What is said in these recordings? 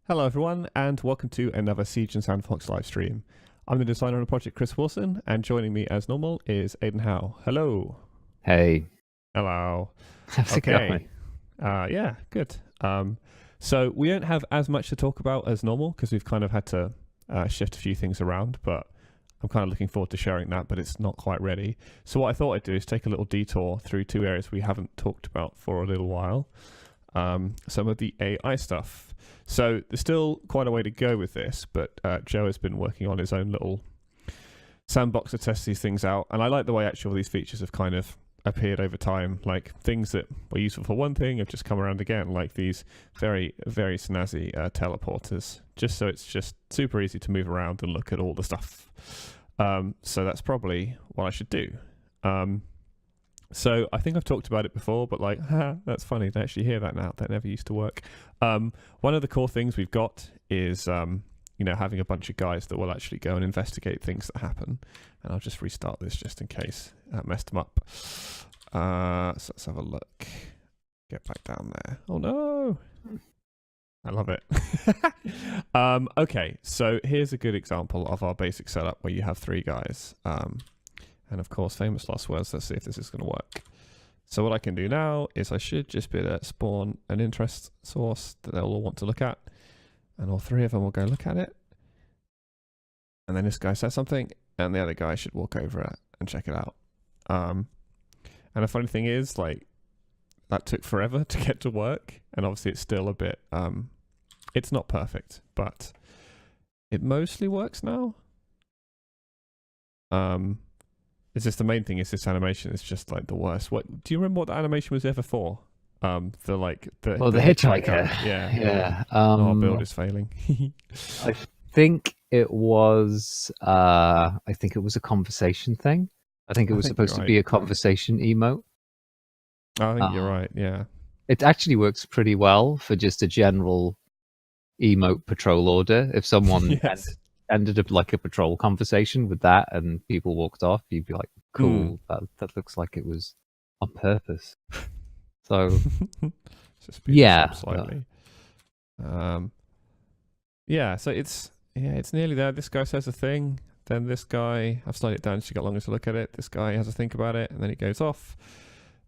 Hello everyone, and welcome to another Siege and Sandfox live stream. I'm the designer on the project, Chris Wilson, and joining me as normal is Aidan Howe. Hello. Hey. Hello. How's it going? Yeah, good. So we don't have as much to talk about as normal because we've kind of had to shift a few things around, but I'm kind of looking forward to sharing that, but it's not quite ready. So what I thought I'd do is take a little detour through two areas we haven't talked about for a little while. Some of the AI stuff. So there's still quite a way to go with this, but Joe has been working on his own little sandbox to test these things out, and I like the way actually all these features have kind of appeared over time. Like things that were useful for one thing have just come around again, like these very, very snazzy teleporters, just so it's just super easy to move around and look at all the stuff. So that's probably what I should do. So I think I've talked about it before, but like, that's funny. They actually hear that now. That never used to work. One of the core things we've got is, having a bunch of guys that will actually go and investigate things that happen. And I'll just restart this just in case I messed them up. So let's have a look. Get back down there. Oh no. I love it. Okay, so here's a good example of our basic setup where you have three guys. And of course, famous last words. Let's see if this is going to work. So what I can do now is I should just be able to spawn an interest source that they'll all want to look at. And all three of them will go look at it. And then this guy says something, and the other guy should walk over it and check it out. And the funny thing is, like, that took forever to get to work. And obviously it's still a bit, it's not perfect, but it mostly works now. It's just the main thing is this animation is just like the worst. What do you remember what the animation was ever for? The hitchhiker. Yeah. Our build is failing. I think it was a conversation thing. I think it was supposed to be a conversation emote. I think you're right, yeah. It actually works pretty well for just a general emote patrol order. If someone ended up like a patrol conversation with that and people walked off, you'd be like, cool, that looks like it was on purpose. So yeah, slightly. So it's nearly there. This guy says a thing, then this guy, I've slowed it down so you got longer to look at it. This guy has a think about it, and then it goes off.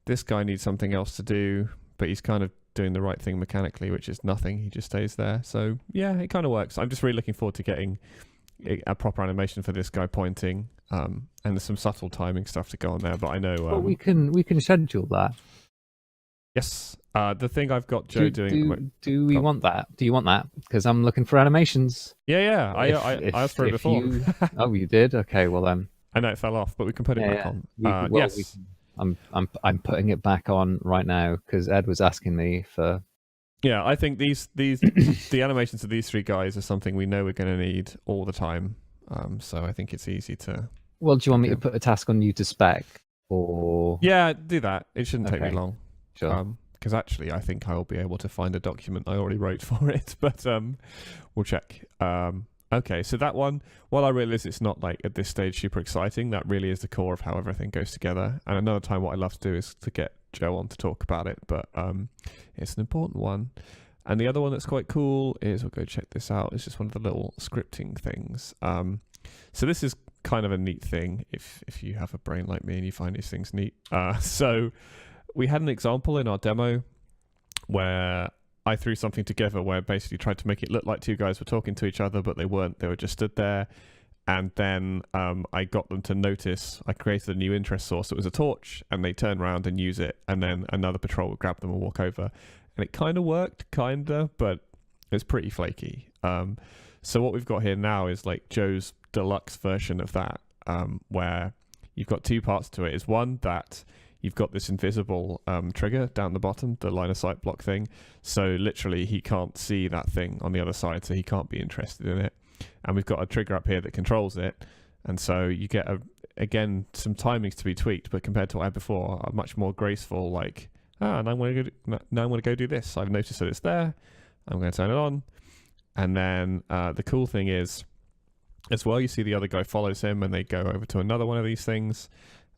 This guy needs something else to do, but he's kind of doing the right thing mechanically, which is nothing. He just stays there. So yeah, it kind of works. I'm just really looking forward to getting a proper animation for this guy pointing, and there's some subtle timing stuff to go on there, but I know we can schedule that. Yes. The thing I've got Joe doing. Do we want that? Do you want that? Because I'm looking for animations. Yeah. I asked for it before. Oh, you did? Okay, well then. I know it fell off, but we can put it back on. Yes. I'm putting it back on right now because Ed was asking me for. Yeah, I think these the animations of these three guys are something we know we're going to need all the time. So I think it's easy to. Well, do you want me to put a task on you to spec, or? Yeah, do that. It shouldn't take me long. Sure. Because actually, I think I'll be able to find a document I already wrote for it, but we'll check. Okay, so that one, while I realize it's not like at this stage super exciting, that really is the core of how everything goes together. And another time what I love to do is to get Joe on to talk about it, but it's an important one. And the other one that's quite cool is, we'll go check this out, it's just one of the little scripting things. So this is kind of a neat thing if you have a brain like me and you find these things neat. So we had an example in our demo where I threw something together where I basically tried to make it look like two guys were talking to each other, but they weren't. They were just stood there. And then I got them to notice, I created a new interest source. It was a torch, and they turn around and use it. And then another patrol would grab them and walk over. And it kind of worked, but it's pretty flaky. So what we've got here now is like Joe's deluxe version of that, where you've got two parts to it. Is one that you've got this invisible trigger down the bottom, the line of sight block thing. So literally he can't see that thing on the other side, so he can't be interested in it. And we've got a trigger up here that controls it. And so you get, again, some timings to be tweaked, but compared to what I had before, a much more graceful, like, now I'm going to go do this. I've noticed that it's there. I'm going to turn it on. And then the cool thing is, as well, you see the other guy follows him and they go over to another one of these things.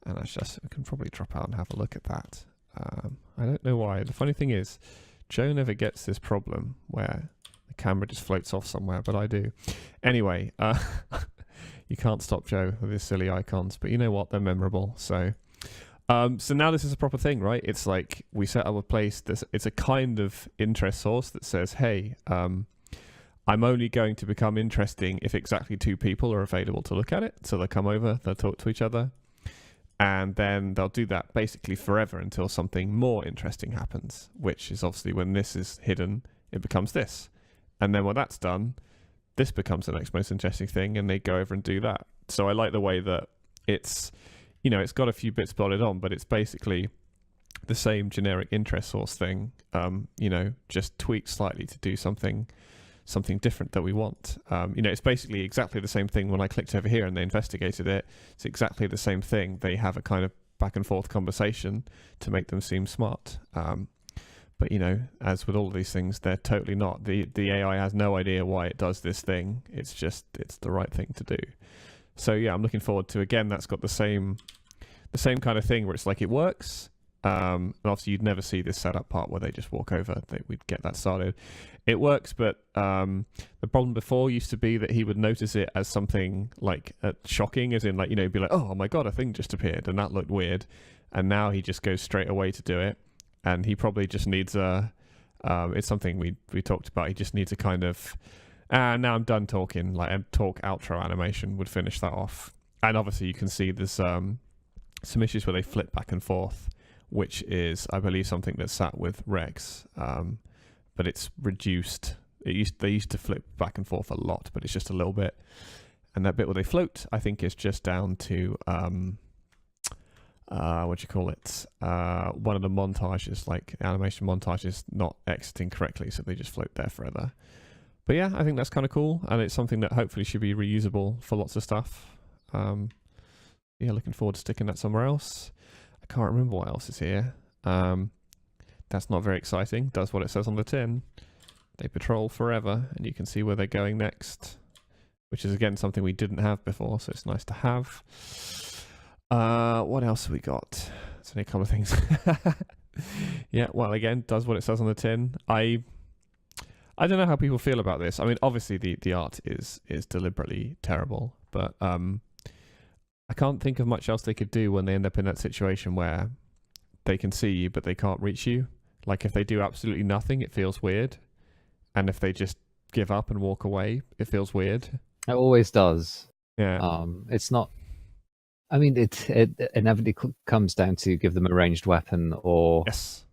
And that's just, we can probably drop out and have a look at that. I don't know why. The funny thing is, Joe never gets this problem where The camera just floats off somewhere, but I do. Anyway, you can't stop Joe with his silly icons, but you know what? They're memorable. So now this is a proper thing, right? It's like we set up a place it's a kind of interest source that says, hey, I'm only going to become interesting if exactly 2 people are available to look at it. So they'll come over, they'll talk to each other, and then they'll do that basically forever until something more interesting happens, which is obviously when this is hidden, it becomes this. And then when that's done, this becomes the next most interesting thing, and they go over and do that. So I like the way that it's, it's got a few bits plotted on, but it's basically the same generic interest source thing, just tweaked slightly to do something different that we want. It's basically exactly the same thing when I clicked over here and they investigated it. It's exactly the same thing. They have a kind of back and forth conversation to make them seem smart. But, as with all of these things, they're totally not. The AI has no idea why it does this thing. It's the right thing to do. So, yeah, I'm looking forward to, again, that's got the same kind of thing where it's like it works. And obviously you'd never see this setup part where they just walk over. We'd get that started. It works, but the problem before used to be that he would notice it as something like shocking, as in like, be like, oh my God, a thing just appeared and that looked weird. And now he just goes straight away to do it. And he probably just needs it's something we talked about. He just needs a kind of, now I'm done talking, like a talk outro animation would finish that off. And obviously you can see there's some issues where they flip back and forth, which is, I believe, something that's sat with Rex, but it's reduced. They used to flip back and forth a lot, but it's just a little bit. And that bit where they float, I think, is just down to what do you call it? One of the montages, like animation montages, not exiting correctly, so they just float there forever. But yeah, I think that's kind of cool, and it's something that hopefully should be reusable for lots of stuff. Yeah, looking forward to sticking that somewhere else. I can't remember what else is here. That's not very exciting. Does what it says on the tin. They patrol forever, and you can see where they're going next, which is, again, something we didn't have before, so it's nice to have. What else have we got? There's only a couple of things. Yeah, well, again, does what it says on the tin. I don't know how people feel about this. I mean, obviously, the art is deliberately terrible, but I can't think of much else they could do when they end up in that situation where they can see you, but they can't reach you. Like, if they do absolutely nothing, it feels weird. And if they just give up and walk away, it feels weird. It always does. Yeah. It's not... I mean, it inevitably comes down to give them a ranged weapon or... Yes.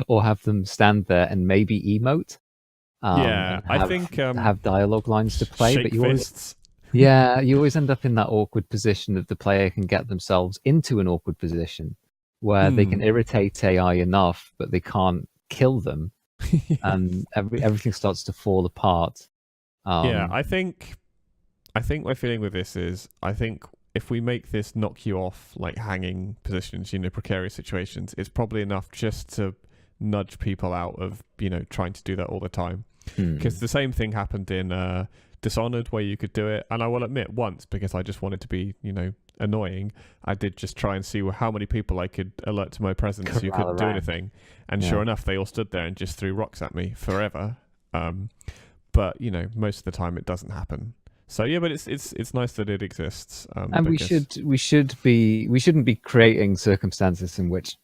or have them stand there and maybe emote. I think... have dialogue lines to play, shake but you fists. you always end up in that awkward position that the player can get themselves into an awkward position where they can irritate AI enough, but they can't kill them, and everything starts to fall apart. Yeah, I think my feeling with this is, I think if we make this knock you off, like hanging positions, precarious situations, it's probably enough just to nudge people out of, trying to do that all the time. Because the same thing happened in Dishonored, where you could do it, and I will admit, once, because I just wanted to be, annoying, I did just try and see how many people I could alert to my presence who couldn't do anything, and sure enough, they all stood there and just threw rocks at me forever. But most of the time it doesn't happen. So yeah, but it's nice that it exists. And we shouldn't be creating circumstances in which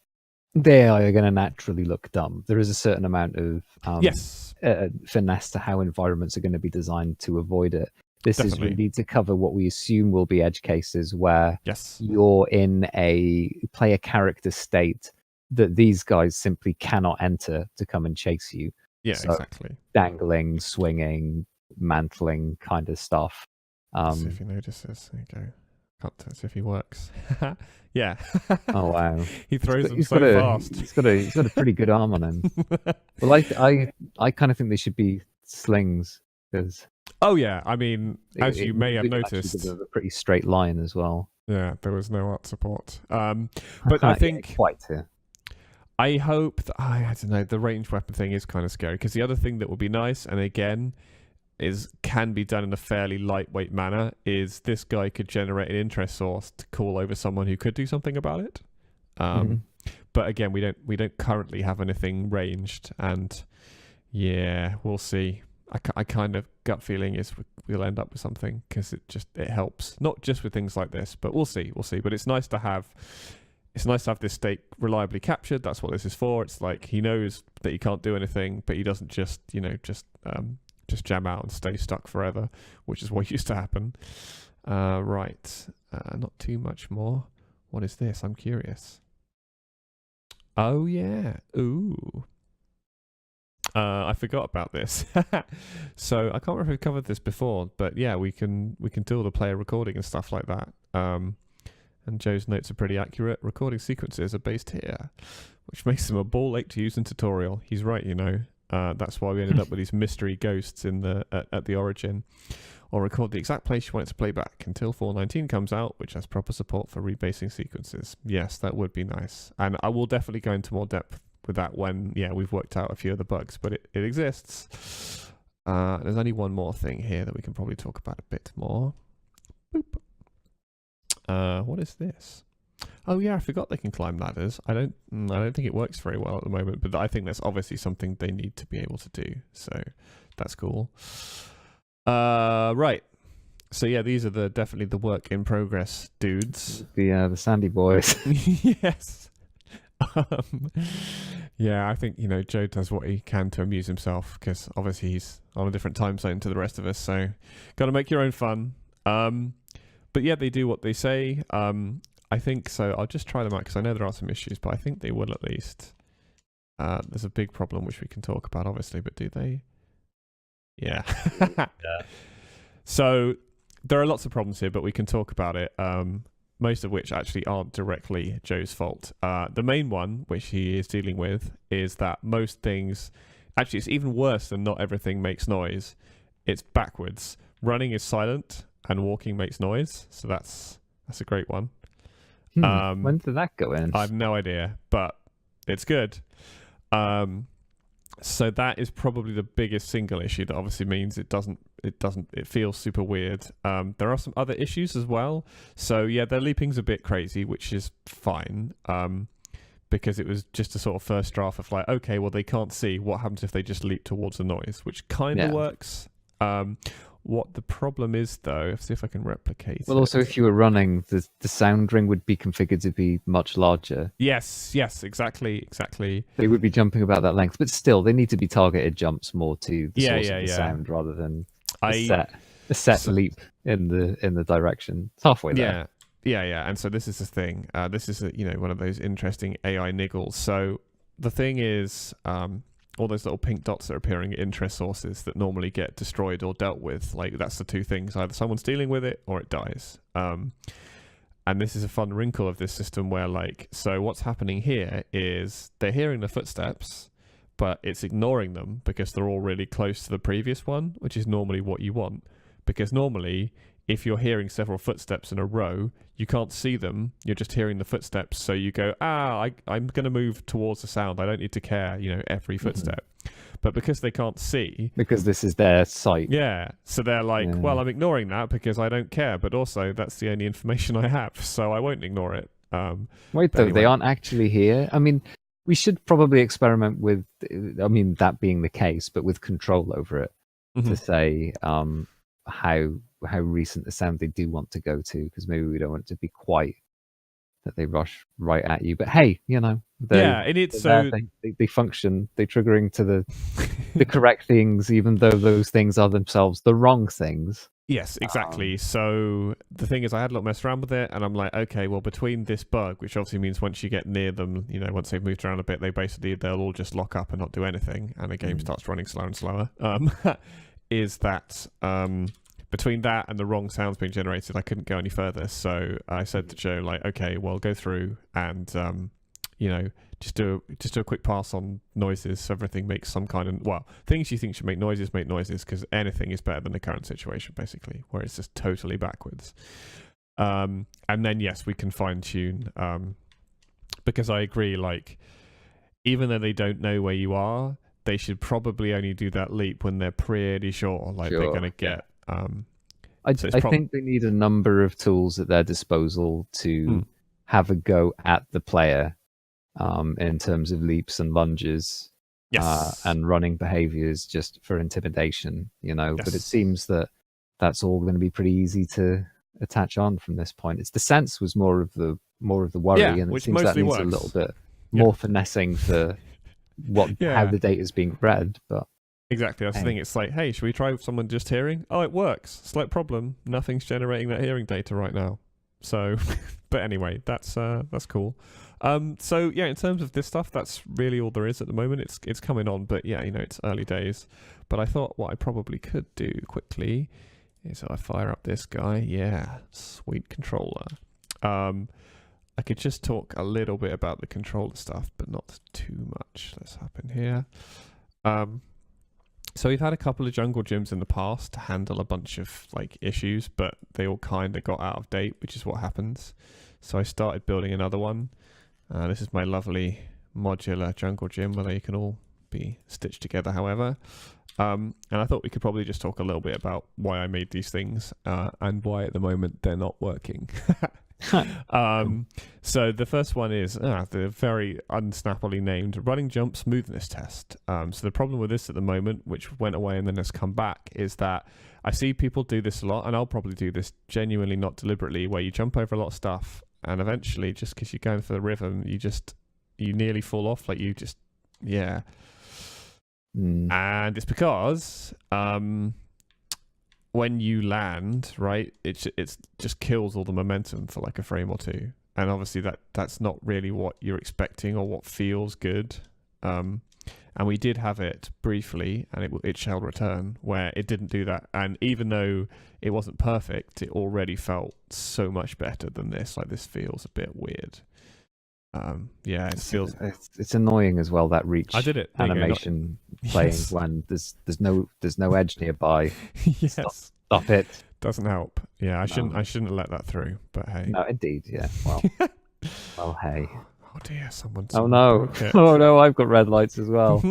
the AI are going to naturally look dumb. There is a certain amount of finesse to how environments are going to be designed to avoid it. This is really to cover what we assume will be edge cases where you're in a player character state that these guys simply cannot enter to come and chase you. Yeah, so exactly. Dangling, swinging, mantling kind of stuff. See if he notices. There you go. Can't test if he works. Yeah. Oh wow. He throws them so fast. He's got a pretty good arm on him. Well, I kind of think they should be slings because. Oh yeah, I mean, as you may have noticed, a pretty straight line as well. Yeah, there was no art support. But I think quite here. I hope that, I don't know, the ranged weapon thing is kind of scary, because the other thing that would be nice, and again, can be done in a fairly lightweight manner, is this guy could generate an interest source to call over someone who could do something about it. But again, we don't currently have anything ranged, and Yeah, we'll see. I kind of gut feeling is we'll end up with something because it helps, not just with things like this, but we'll see. But it's nice to have this state reliably captured. That's what this is for. It's like he knows that he can't do anything, but he doesn't just jam out and stay stuck forever, which is what used to happen. Right, not too much more. What is this? I'm curious. Oh yeah, ooh. I forgot about this. So I can't remember if we've covered this before, but yeah, we can do all the player recording and stuff like that. And Joe's notes are pretty accurate. Recording sequences are based here, which makes them a ball ache to use in tutorial. He's right, that's why we ended up with these mystery ghosts in at the origin. Or record the exact place you want it to play back until 4.19 comes out, which has proper support for rebasing sequences. Yes, that would be nice. And I will definitely go into more depth with that when we've worked out a few of the bugs, but it exists. There's only one more thing here that we can probably talk about a bit more. Boop. What is this? Oh yeah, I forgot they can climb ladders. I don't think it works very well at the moment, but I think that's obviously something they need to be able to do, so that's cool. Right, so yeah, these are definitely the work in progress dudes. The Sandy boys. Yes. Yeah, I think Joe does what he can to amuse himself because obviously he's on a different time zone to the rest of us, so got to make your own fun. But yeah, they do what they say. I think so. I'll just try them out because I know there are some issues, but I think they will at least. There's a big problem which we can talk about, obviously, but do they? Yeah. Yeah. So there are lots of problems here, but we can talk about it. Most of which actually aren't directly Joe's fault. The main one, which he is dealing with, is that most things, actually it's even worse than not everything makes noise. It's backwards. Running is silent and walking makes noise. So that's a great one. When did that go in? I have no idea, but it's good. So that is probably the biggest single issue that obviously means it feels super weird. There are some other issues as well. So yeah, their leaping's a bit crazy, which is fine. Because it was just a sort of first draft of like, okay, well they can't see what happens if they just leap towards the noise, which kind of works. What the problem is, though, let's see if I can replicate it. Also, if you were running, the sound ring would be configured to be much larger. Yes, exactly. They would be jumping about that length, but still, they need to be targeted jumps more to the source of the sound rather than a set leap in the direction. It's halfway there. Yeah. And so this is the thing. This is one of those interesting AI niggles. So the thing is, all those little pink dots that are appearing at interest sources that normally get destroyed or dealt with, like that's the two things: either someone's dealing with it or it dies. And this is a fun wrinkle of this system where, so what's happening here is they're hearing the footsteps, but it's ignoring them because they're all really close to the previous one, which is normally what you want. Because normally, if you're hearing several footsteps in a row, you can't see them. You're just hearing the footsteps. So you go, I'm going to move towards the sound. I don't need to care, every footstep. But because they can't see... Because this is their sight. Yeah. So they're like, well, I'm ignoring that because I don't care. But also, that's the only information I have. So I won't ignore it. Wait, though, anyway. They aren't actually here? I mean, we should probably experiment with, that being the case, but with control over it to say how recent the sound they do want to go to, because maybe we don't want it to be quite that they rush right at you. But hey, and it's so they function. They're triggering to the correct things, even though those things are themselves the wrong things. Yes, exactly. So the thing is, I had a little mess around with it, and I'm like, okay, well, between this bug, which obviously means once you get near them, once they've moved around a bit, they'll all just lock up and not do anything, and the game starts running slower and slower. Is that between that and the wrong sounds being generated, I couldn't go any further. So I said to Joe, okay, well, go through and just do a quick pass on noises so everything makes some kind of things you think should make noises, because anything is better than the current situation, basically, where it's just totally backwards. And then yes, we can fine tune, because I agree, even though they don't know where you are, they should probably only do that leap when they're pretty sure they're going to get. I think they need a number of tools at their disposal to have a go at the player in terms of leaps and lunges. Yes. and running behaviors just for intimidation, you know. But it Yes. seems that that's all going to be pretty easy to attach on from this point. It's the sense was more of the worry, Yeah, and it which seems that mostly needs a works. little bit Yeah. more finessing for how Yeah. the data is being read. But Exactly. That's the thing. It's like, hey, should we try with someone just hearing? Oh, it works. Slight problem. Nothing's generating that hearing data right now. So, but anyway, that's cool. So yeah, in terms of this stuff, that's really all there is at the moment. It's coming on, but yeah, you know, it's early days. But I thought what I probably could do quickly is I fire up this guy. Yeah, sweet controller. I could just talk a little bit about the controller stuff, but not too much. Let's hop in here. So we've had a couple of jungle gyms in the past to handle a bunch of like issues, but they all kind of got out of date, which is what happens. So I started building another one. This is my lovely modular jungle gym where they can all be stitched together, however. And I thought we could probably just talk a little bit about why I made these things and why at the moment they're not working. So the first one is the very unsnappily named running jump smoothness test. So the problem with this at the moment, which went away and then has come back, is that I see people do this a lot, and I'll probably do this genuinely, not deliberately, where you jump over a lot of stuff and eventually, just because you're going for the rhythm, you nearly fall off. Like and it's because when you land, right, it just kills all the momentum for like a frame or two, and obviously that's not really what you're expecting or what feels good. And we did have it briefly, and it shall return, where it didn't do that. And even though it wasn't perfect, it already felt so much better than this. Like, this feels a bit weird. It feels. It's annoying as well, that reach I did it. animation playing when there's no edge nearby. Yes. Stop it. Doesn't help. Yeah, I shouldn't have let that through. But hey. No, indeed. Yeah. Well. Well, hey. Oh dear, someone. Oh no! Oh no! I've got red lights as well.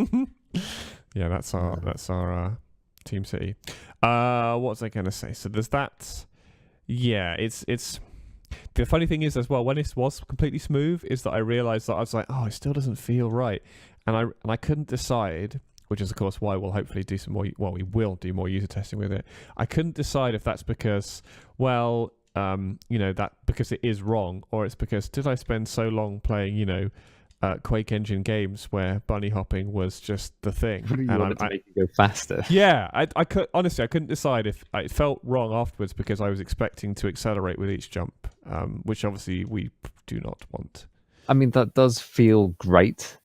Yeah, that's our Team City. What was I gonna say? So there's that. Yeah, it's. The funny thing is as well, when it was completely smooth, is that I realized that I was like, oh, it still doesn't feel right, and I couldn't decide. Which is of course why we'll hopefully do some more. Well, we will do more user testing with it. I couldn't decide if that's because, well, that because it is wrong, or it's because did I spend so long playing, Quake engine games where bunny hopping was just the thing, and I make it go faster. Yeah, I honestly I couldn't decide if it felt wrong afterwards because I was expecting to accelerate with each jump, which obviously we do not want. I mean, that does feel great.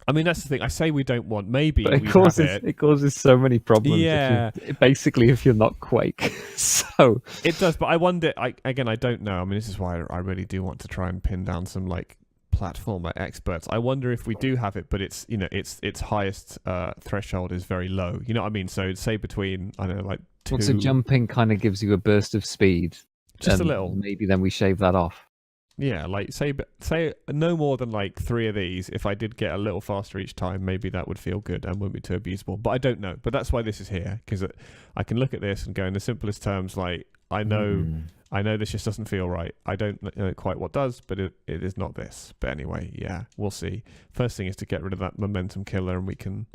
I mean, that's the thing. I say we don't want. Maybe but it causes so many problems. Yeah, if you're not Quake, so it does. But I wonder. I don't know. I mean, this is why I really do want to try and pin down some like platformer experts. I wonder if we do have it, but it's its highest threshold is very low. You know what I mean? So say between I don't know, like 2. So jumping kind of gives you a burst of speed, just a little. Maybe then we shave that off. Yeah, like say no more than like 3 of these. If I did get a little faster each time, maybe that would feel good and wouldn't be too abusable. But I don't know. But that's why this is here, because I can look at this and go in the simplest terms. Like I know this just doesn't feel right. I don't know quite what does, but it is not this. But anyway, yeah, we'll see. First thing is to get rid of that momentum killer, and we can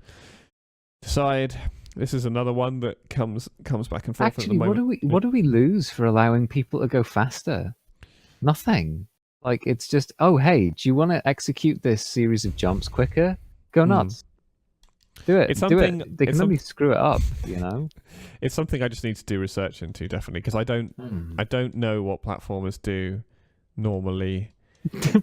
decide. This is another one that comes back and forth. Actually, at the moment. what do we lose for allowing people to go faster? Nothing. Like, it's just, oh, hey, do you want to execute this series of jumps quicker? Go nuts. Do it. It's something. They can only screw it up, It's something I just need to do research into, definitely, because I don't know what platformers do normally.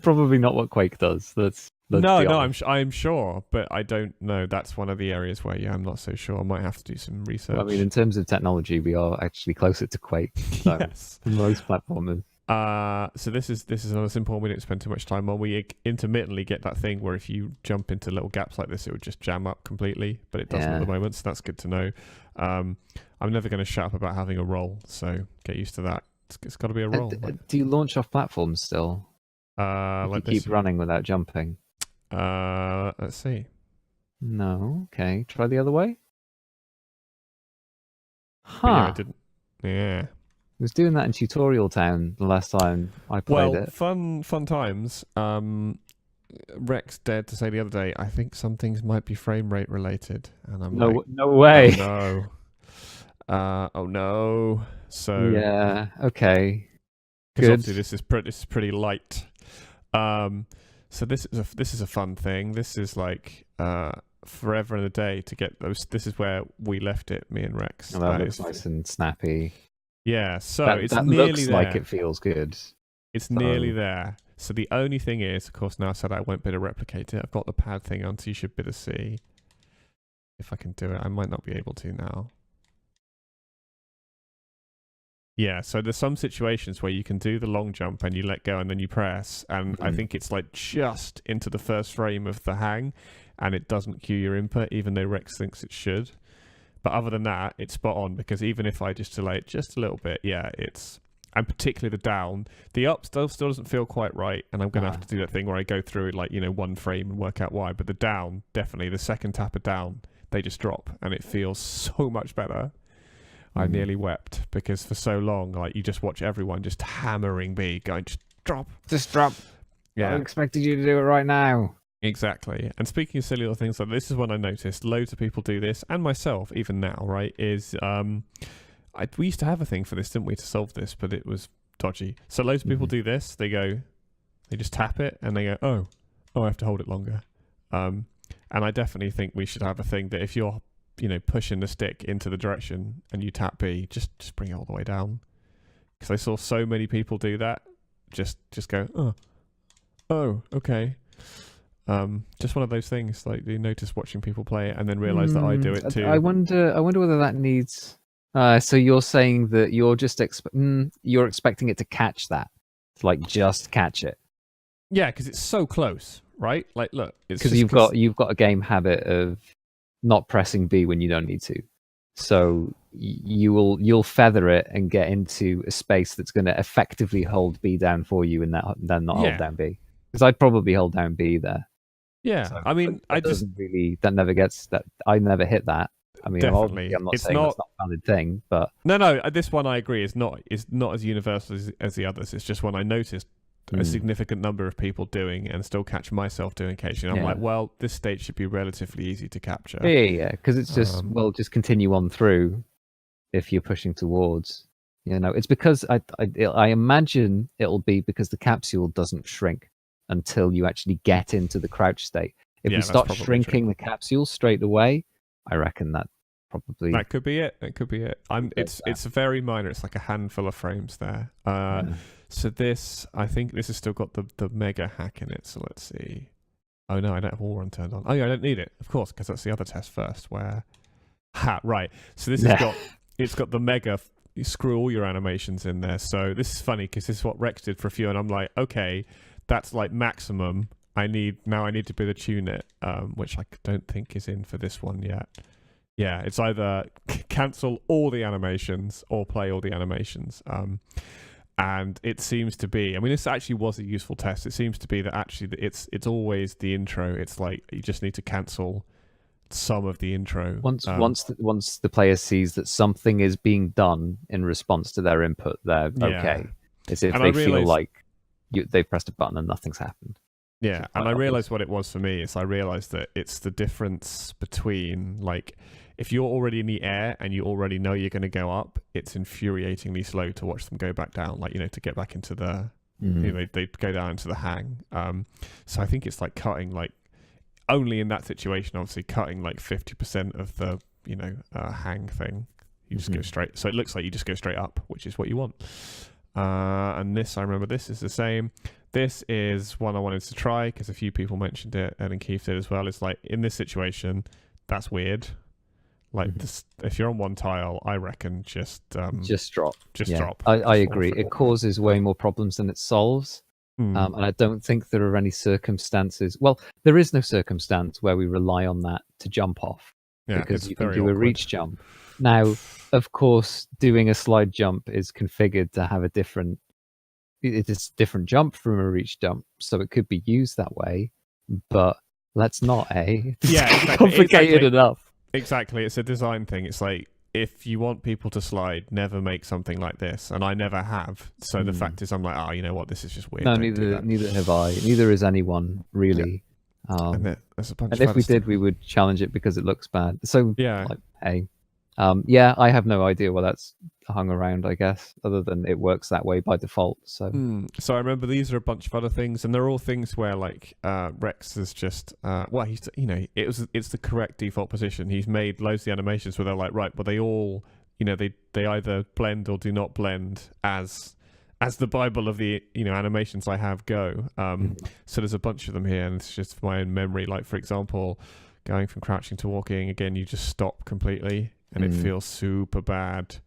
Probably not what Quake does. I'm sure, but I don't know. That's one of the areas where I'm not so sure. I might have to do some research. Well, I mean, in terms of technology, we are actually closer to Quake. So yes, most platformers. So this is another simple one we didn't spend too much time on. We intermittently get that thing where if you jump into little gaps like this, it would just jam up completely, but it doesn't at the moment, so that's good to know. I'm never going to shut up about having a roll, so get used to that. It's got to be a roll. Do you launch off platforms still? You keep running without jumping? Let's see. No, okay. Try the other way. Huh. Yeah, I didn't. Yeah. I was doing that in Tutorial Town the last time I played it. Fun times. Rex dared to say the other day, I think some things might be frame rate related, and I'm No, like, no way. oh no, oh no. So Yeah. Okay. because Good. obviously this is pretty light. So this is a fun thing. This is like forever and a day to get those. This is where we left it, me and Rex. Oh, that looks nice and snappy. Yeah, so it's that nearly looks there. like it feels good. It's nearly there. So the only thing is, of course, now I said I won't be able to replicate it. I've got the pad thing on, so you should be able to see if I can do it. I might not be able to now. Yeah, so there's some situations where you can do the long jump and you let go and then you press, and I think it's like just into the first frame of the hang, and it doesn't cue your input, even though Rex thinks it should. But other than that, it's spot on, because even if I just delay it just a little bit, yeah, it's... And particularly the down. The up still doesn't feel quite right, and I'm going to have to do that thing where I go through, like, you know, one frame and work out why. But the down, definitely, the second tap of down, they just drop, and it feels so much better. I nearly wept, because for so long, like, you just watch everyone just hammering B, going, just drop. Just drop. Yeah. I expected you to do it right now. Exactly. And speaking of silly little things, like this is one I noticed. Loads of people do this, and myself, even now, right, is... we used to have a thing for this, didn't we, to solve this, but it was dodgy. So loads of people do this. They just tap it, and they go, oh, I have to hold it longer. And I definitely think we should have a thing that if you're, you know, pushing the stick into the direction and you tap B, just bring it all the way down. Because I saw so many people do that. Just go, oh, okay. Just one of those things, like you notice watching people play it and then realise that I do it too. I wonder whether that needs... so you're saying that you're just you're expecting it to catch that, to, like, just catch it. Yeah, because it's so close, right? Like, look, it's because you've got a game habit of not pressing B when you don't need to, so you'll feather it and get into a space that's going to effectively hold B down for you, and then not hold down B. Because I'd probably hold down B there. Yeah, so, I mean, that never gets that. I never hit that. I mean, definitely, I'm not saying that's not a valid thing, but no, this one I agree is not as universal as the others. It's just one I noticed a significant number of people doing, and still catch myself doing occasionally. I'm like, well, this state should be relatively easy to capture. Yeah, because it's just just continue on through if you're pushing towards. You know, it's because I imagine it'll be because the capsule doesn't shrink until you actually get into the crouch state. If we start shrinking the capsule straight away, I reckon that could be it. It could be it. It's very minor. It's like a handful of frames there. So this, I think this has still got the mega hack in it. So let's see. Oh no, I don't have all run turned on. Oh yeah, I don't need it, of course, because that's the other test first. Where, right. So this has got the mega. You screw all your animations in there. So this is funny because this is what Rex did for a few, and I'm like, okay, that's like maximum. I need to be able to tune it, which I don't think is in for this one yet. Yeah, it's either cancel all the animations or play all the animations. And it seems to be, I mean, this actually was a useful test. It seems to be that actually it's always the intro. It's like you just need to cancel some of the intro. Once the player sees that something is being done in response to their input, they're okay. It's if they feel like they've pressed a button and nothing's happened. Yeah, and I realised what it was for me is I realised that it's the difference between, like, if you're already in the air and you already know you're going to go up, it's infuriatingly slow to watch them go back down, like, you know, to get back into the, you know, they go down into the hang. So I think it's like cutting, like, only in that situation, obviously, cutting like 50% of the, you know, hang thing. You just go straight. So it looks like you just go straight up, which is what you want. And this, I remember this is the same. This is one I wanted to try because a few people mentioned it, and Keith did as well. It's like, in this situation, that's weird. Like, this, if you're on one tile, I reckon just drop. Drop. I agree. It causes way more problems than it solves. And I don't think there are any circumstances. Well, there is no circumstance where we rely on that to jump off, because you can do a reach jump. Now, of course, doing a slide jump is configured to have it is a different jump from a reach jump, so it could be used that way. But let's not, It's exactly. complicated enough. Exactly, it's a design thing. It's like if you want people to slide, never make something like this, and I never have. So the fact is, I'm like, oh, you know what, this is just weird. No, neither have I. Neither is anyone really. Yeah. And there's a bunch and of if we did, we would challenge it because it looks bad. So yeah, like, hey, yeah, I have no idea why that's hung around, I guess, other than it works that way by default. So so I remember these are a bunch of other things, and they're all things where like Rex is just well, he's, you know, it's the correct default position. He's made loads of the animations where they're like, right, but they all, you know, they either blend or do not blend as the Bible of the, you know, animations I have go. So there's a bunch of them here, and it's just my own memory. Like, for example, going from crouching to walking, again, you just stop completely, and it feels super bad.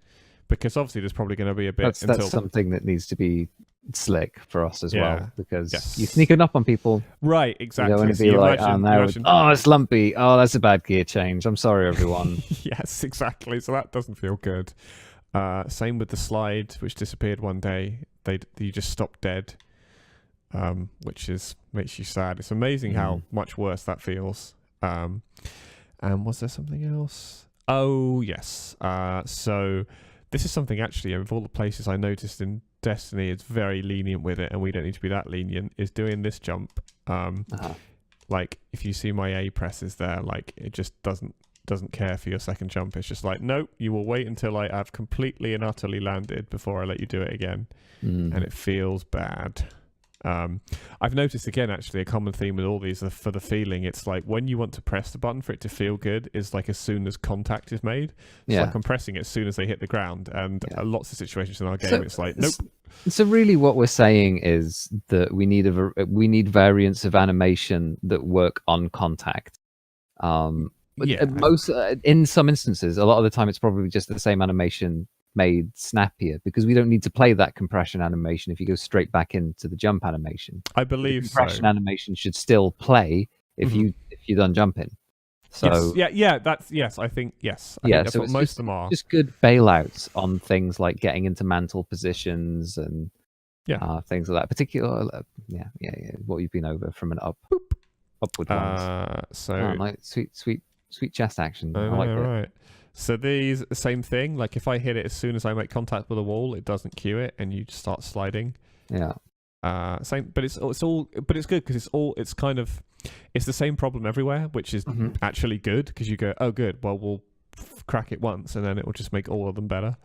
Because obviously there's probably going to be a bit... That's something that needs to be slick for us as well, because you Yes. sneaking up on people. Right, exactly. You don't want to be like, oh, it's lumpy. Oh, that's a bad gear change. I'm sorry, everyone. Yes, exactly. So that doesn't feel good. Same with the slide, which disappeared one day. You just stopped dead, which makes you sad. It's amazing how much worse that feels. And was there something else? Oh, yes. So... This is something actually, of all the places I noticed in Destiny, it's very lenient with it, and we don't need to be that lenient, is doing this jump. Like, if you see my A presses there, like, it just doesn't care for your second jump. It's just like, nope, you will wait until I have completely and utterly landed before I let you do it again. And it feels bad. I've noticed again, actually, a common theme with all these for the feeling. It's like when you want to press the button for it to feel good is like as soon as contact is made. It's like I'm pressing it as soon as they hit the ground. And lots of situations in our game, it's like, nope. So really what we're saying is that we need variants of animation that work on contact. In some instances, a lot of the time it's probably just the same animation made snappier, because we don't need to play that compression animation if you go straight back into the jump animation. I believe the compression animation should still play if you're done jumping. So yes, I think yes. I think that's so what most of them are. Just good bailouts on things like getting into mantle positions and things like that. Particularly, what you've been over from an upward ones. Like sweet chest action. I like it. Right. So these, same thing. Like if I hit it as soon as I make contact with a wall, it doesn't cue it, and you just start sliding. Yeah. Same, but it's good because it's the same problem everywhere, which is actually good, because you go, oh good, well we'll crack it once and then it will just make all of them better.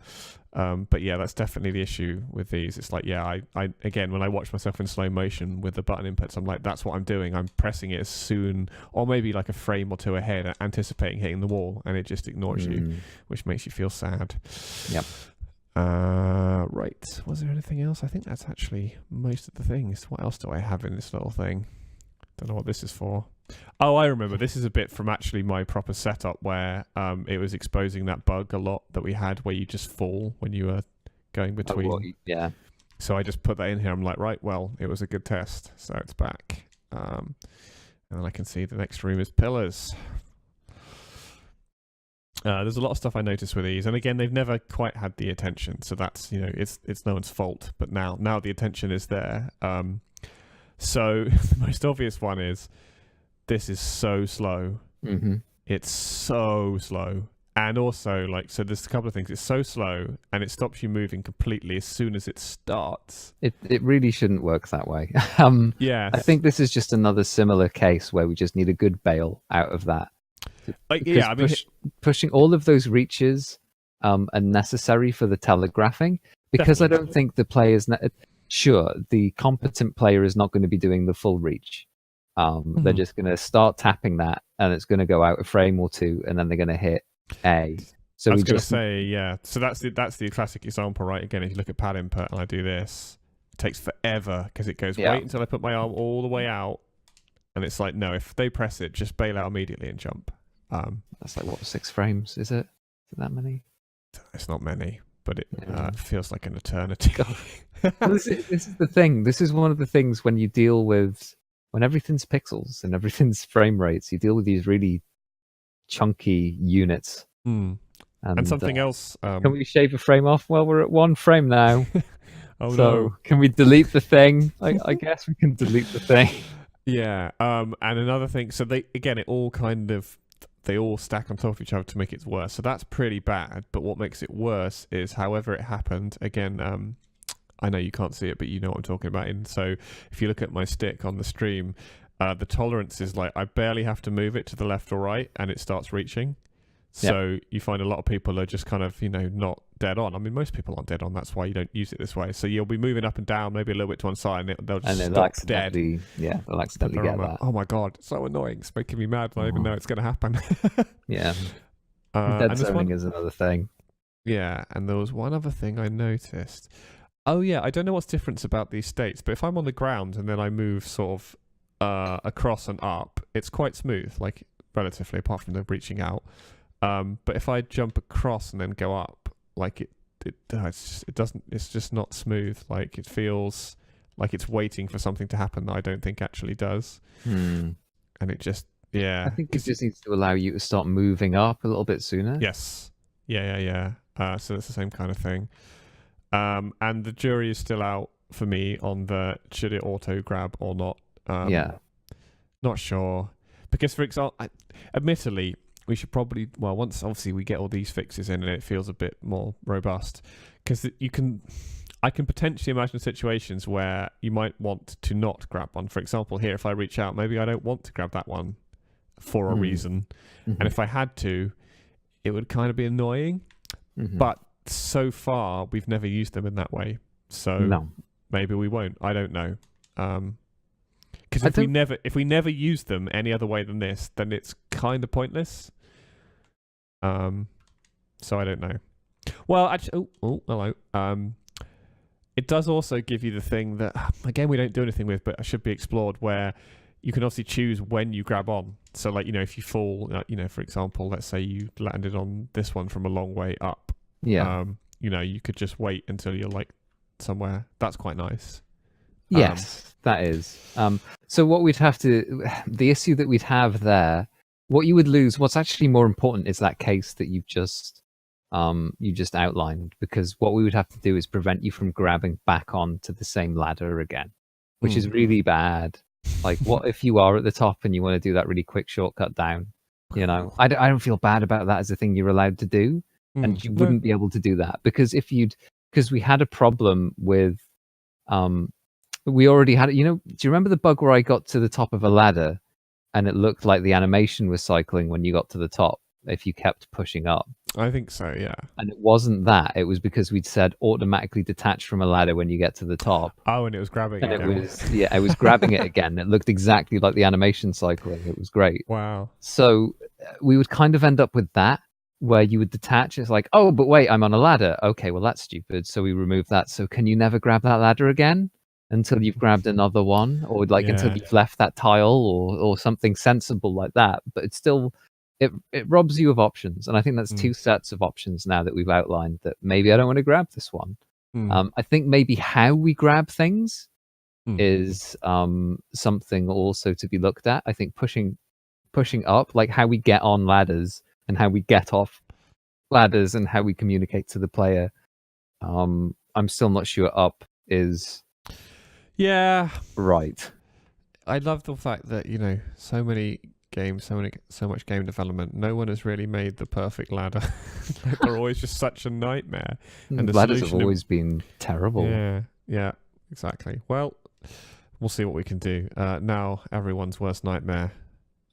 But yeah, that's definitely the issue with these. It's like, I again, when I watch myself in slow motion with the button inputs, I'm like, that's what I'm doing. I'm pressing it as soon, or maybe like a frame or two ahead, anticipating hitting the wall, and it just ignores you, which makes you feel sad. Yep. Right. Was there anything else? I think that's actually most of the things. What else do I have in this little thing? Don't know what this is for. Oh, I remember. This is a bit from actually my proper setup where it was exposing that bug a lot that we had where you just fall when you were going between. So I just put that in here. I'm like, right, well, it was a good test. So it's back. And then I can see the next room is pillars. There's a lot of stuff I noticed with these, and again, they've never quite had the attention. So that's, it's no one's fault. But now the attention is there. So the most obvious one is this is so slow. It's so slow. And also, so there's a couple of things. It's so slow, and it stops you moving completely as soon as it starts. It really shouldn't work that way. Yes. I think this is just another similar case where we just need a good bail out of that. Pushing all of those reaches are necessary for the telegraphing, because definitely. I don't think the players... Sure, the competent player is not going to be doing the full reach. They're just going to start tapping that, and it's going to go out a frame or two, and then they're going to hit A. So I was going to say, yeah. So that's the classic example, right? Again, if you look at pad input and I do this, it takes forever because it goes, wait until I put my arm all the way out, and it's like, no, if they press it, just bail out immediately and jump. That's like, what, 6 frames, is it? Is it that many? It's not many, but it feels like an eternity. Well, this is the thing. This is one of the things when you deal with, when everything's pixels and everything's frame rates, you deal with these really chunky units. And something else. Can we shave a frame off? Well, we're at 1 frame now. No. Can we delete the thing? I guess we can delete the thing. Yeah. And another thing. So it all kind of, they all stack on top of each other to make it worse. So that's pretty bad. But what makes it worse is however it happened. Again, I know you can't see it, but you know what I'm talking about. And so if you look at my stick on the stream, the tolerance is like I barely have to move it to the left or right and it starts reaching. So you find a lot of people are just kind of, not dead on. I mean, most people aren't dead on. That's why you don't use it this way. So you'll be moving up and down, maybe a little bit to one side, and they'll just stop dead. Yeah, they'll accidentally get that. Oh my God, it's so annoying. It's making me mad. I don't even know it's going to happen. Yeah. Dead zoning is another thing. Yeah, and there was one other thing I noticed. Oh yeah, I don't know what's different about these states, but if I'm on the ground and then I move sort of across and up, it's quite smooth, like relatively, apart from the reaching out. But if I jump across and then go up, like it's just not smooth. Like it feels like it's waiting for something to happen that I don't think actually does. And it just, I think it just needs to allow you to start moving up a little bit sooner. Yes. Yeah. So it's the same kind of thing. And the jury is still out for me on the should it auto grab or not. Not sure. Because, for example, admittedly, we should probably, once obviously we get all these fixes in and it feels a bit more robust, because I can potentially imagine situations where you might want to not grab one. For example, here, if I reach out, maybe I don't want to grab that one for a reason. And if I had to, it would kind of be annoying. But so far, we've never used them in that way. So maybe we won't. I don't know. Because if we never use them any other way than this, then it's kind of pointless. So I don't know. Well, actually, hello. It does also give you the thing that, again, we don't do anything with, but should be explored, where you can obviously choose when you grab on. So, like, if you fall, for example, let's say you landed on this one from a long way up. Yeah. You could just wait until you're like somewhere. That's quite nice. Yes, that is. So what we'd have to, the issue that we'd have there, what you would lose, what's actually more important is that case that you just outlined, because what we would have to do is prevent you from grabbing back onto the same ladder again, which is really bad. Like, what if you are at the top and you want to do that really quick shortcut down? I don't feel bad about that as a thing you're allowed to do, and you wouldn't be able to do that because because we had a problem with, we already had, do you remember the bug where I got to the top of a ladder and it looked like the animation was cycling when you got to the top if you kept pushing up? I think so, yeah. And it wasn't that. It was because we'd said automatically detach from a ladder when you get to the top. Oh, and it was grabbing it again. It was grabbing it again. It looked exactly like the animation cycling. It was great. Wow. So we would kind of end up with that, where you would detach. It's like, oh, but wait, I'm on a ladder. Okay, well, that's stupid. So we remove that. So can you never grab that ladder again until you've grabbed another one, or until you've left that tile, or something sensible like that? But it's still, it robs you of options. And I think that's two sets of options now that we've outlined, that maybe I don't want to grab this one. I think maybe how we grab things is something also to be looked at. I think pushing up, like how we get on ladders and how we get off ladders and how we communicate to the player. I'm still not sure up is right. I love the fact that, so many games, so much game development, no one has really made the perfect ladder. They're always just such a nightmare. And the ladders have always been terrible. Yeah, exactly. Well, we'll see what we can do. Now, everyone's worst nightmare,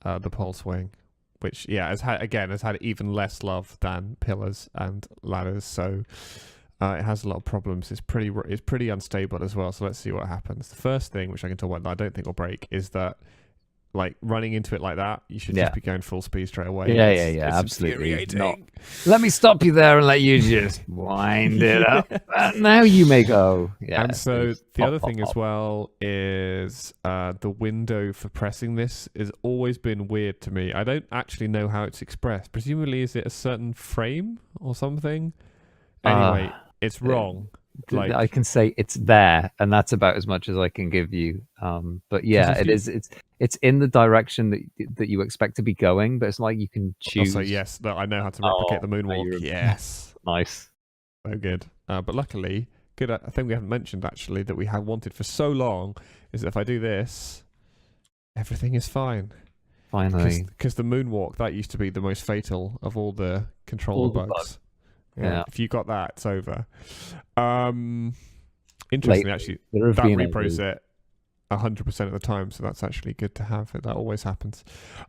the pole swing, which has had even less love than pillars and ladders. So it has a lot of problems. It's pretty unstable as well. So let's see what happens. The first thing, which I can talk about that I don't think will break, is that, like, running into it like that, you should just be going full speed straight away. It's absolutely. Let me stop you there and let you just wind it up. Now you may go. Yeah. And so the other thing as well is the window for pressing this has always been weird to me. I don't actually know how it's expressed. Presumably, is it a certain frame or something? Anyway, it's wrong. Like, I can say it's there, and that's about as much as I can give you. But yeah, it is. It's in the direction that you expect to be going, but it's like you can choose. Also, yes, that I know how to replicate the moonwalk. Yes, nice, so good. But luckily, good. I think we haven't mentioned actually that we have wanted for so long is that if I do this, everything is fine. Finally. Because the moonwalk, that used to be the most fatal of all the controller All the bugs. Yeah. If you got that, it's over. Interestingly, actually, that repros it 100% of the time, so that's actually good to have. That always happens.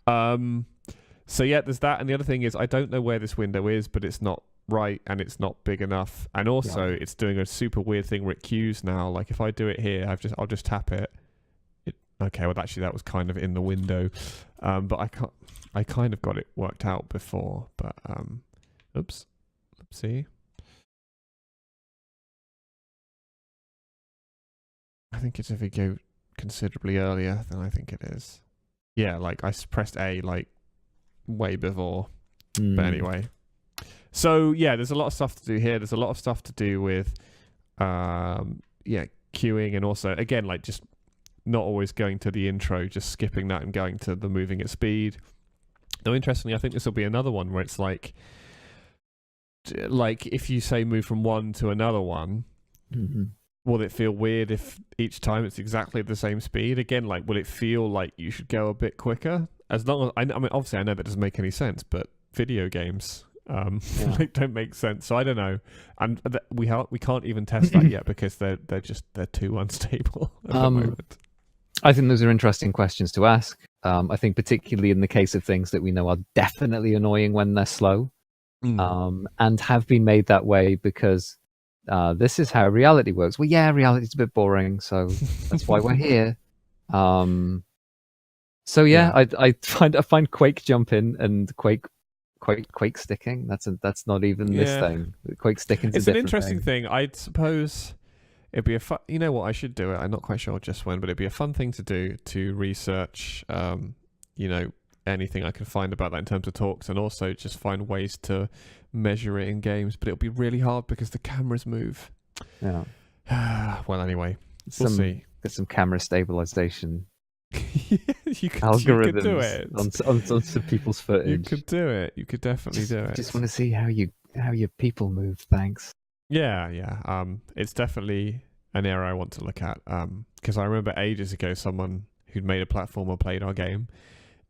So yeah, there's that. And the other thing is, I don't know where this window is, but it's not right and it's not big enough. And also, it's doing a super weird thing where it queues now. Like if I do it here, I'll just tap it. Okay, well actually that was kind of in the window, but I kind of got it worked out before. But oops, see. I think it's if we go considerably earlier than I think it is. Yeah, like I pressed A like way before. But anyway. So yeah, there's a lot of stuff to do here. There's a lot of stuff to do with queuing, and also again like just not always going to the intro, just skipping that and going to the moving at speed. Though interestingly, I think this will be another one where it's like if you say move from one to another one, will it feel weird if each time it's exactly the same speed? Again, like will it feel like you should go a bit quicker? As long as I mean, obviously I know that doesn't make any sense, but video games don't make sense. So I don't know, and we can't even test that yet because they're too unstable at the moment. I think those are interesting questions to ask. I think particularly in the case of things that we know are definitely annoying when they're slow, and have been made that way because this is how reality works. Well, yeah, reality's a bit boring, so that's why we're here. So yeah, I find Quake jumping and Quake sticking. That's not even this thing. Quake sticking. It's an interesting thing. I'd suppose it'd be a fun. You know what? I should do it. I'm not quite sure just when, but it'd be a fun thing to do to research. Anything I can find about that in terms of talks, and also just find ways to measure it in games. But it'll be really hard because the cameras move. Yeah. Well, anyway, we'll see. Get some camera stabilization. You could do it on some people's footage. You could do it. You could definitely do it. Just want to see how your people move. Thanks. Yeah. It's definitely an area I want to look at. Because I remember ages ago, someone who'd made a platformer played our game,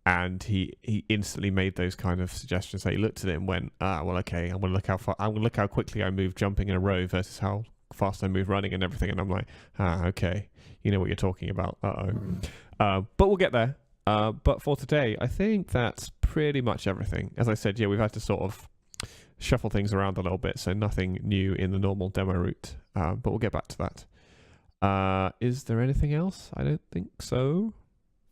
and he instantly made those kind of suggestions. So he looked at it and went, well, okay, I'm gonna look how quickly I move jumping in a row versus how fast I move running and everything. And I'm like, okay, you know what you're talking about. But we'll get there. But for today, I think that's pretty much everything. As I said, we've had to sort of shuffle things around a little bit, so nothing new in the normal demo route. But we'll get back to that. Is there anything else? I don't think so.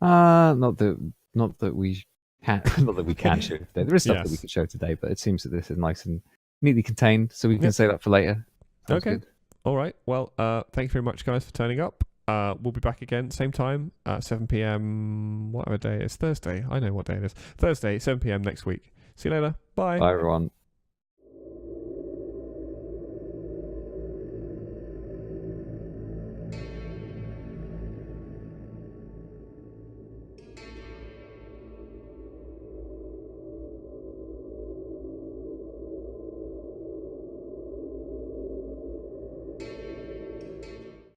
Not that we can show today. There is stuff that we could show today, but it seems that this is nice and neatly contained, so we can save that for later. Sounds okay. Good. All right. Well, thank you very much, guys, for turning up. We'll be back again, same time, 7 p.m. Whatever day it is. Thursday. I know what day it is. Thursday, 7 p.m. next week. See you later. Bye. Bye, everyone.